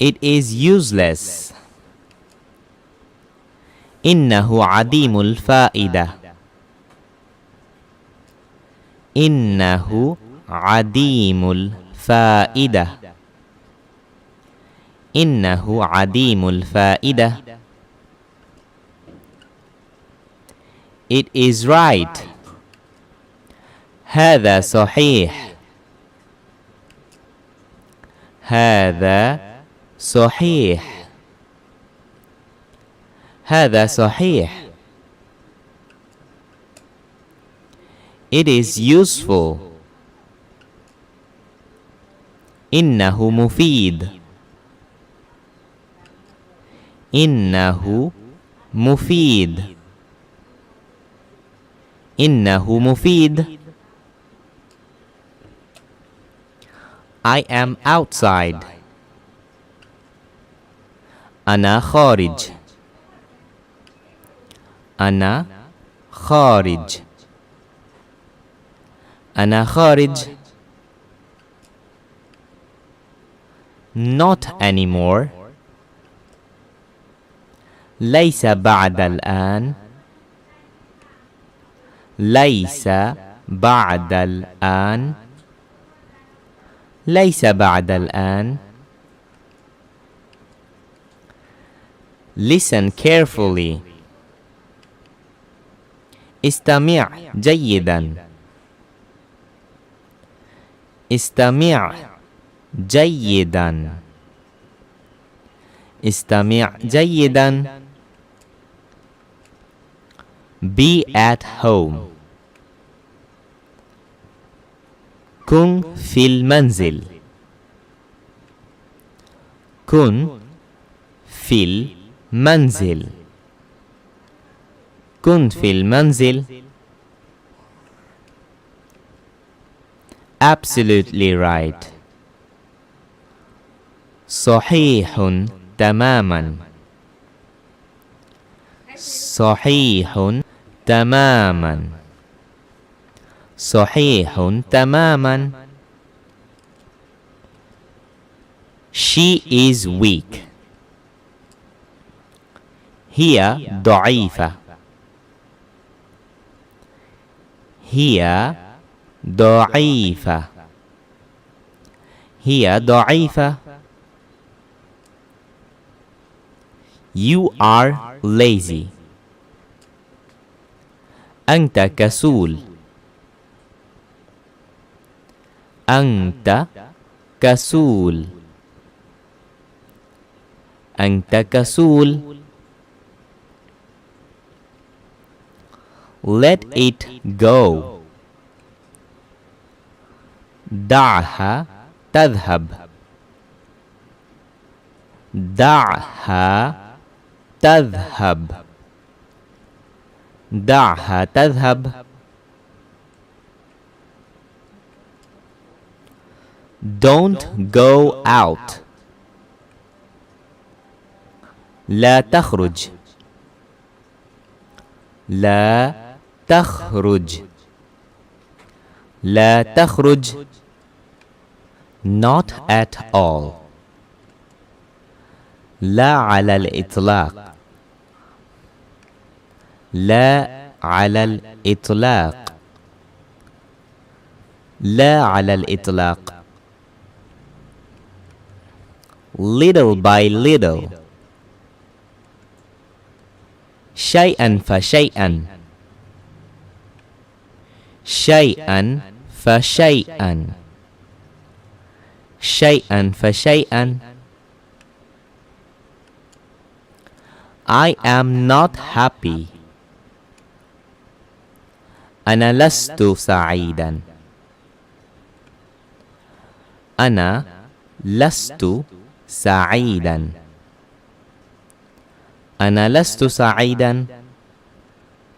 It is useless. إنه عديم الفائدة. إنه عديم الفائدة. إنه عديم الفائدة. It is right. هذا صحيح. هذا صحيح. هذا صحيح. It is useful. إنه مفيد. إنه مفيد. إنه مفيد. I am outside. أنا خارج. أنا خارج. أنا خارج. Not anymore. ليس بعد الآن. ليس بعد الآن. ليس بعد الآن. Listen carefully. استمع جيدا. استمع جيدا. استمع جيدا. Be at home. كن في المنزل. كن في المنزل. كن في المنزل. Absolutely right. صحيح تماما. صحيح تماما. صحيح تماما. She is weak. هي ضعيفة. هي ضعيفة. هي ضعيفة. You are lazy. أنت كسول. أنت كسول. أنت كسول. Let it go. دعها تذهب. دعها تذهب. دعها تذهب. Don't go out. لا تخرج. لا تخرج. لا تخرج. Not at all. لا على الإطلاق. لا على الإطلاق. لا على الإطلاق. Little by little. شيئا فشيئا. شيئا فشيئا. شيئا فشيئا. I am not happy. أنا لست سعيدا. أنا لست سعيدا. أنا لست سعيدا.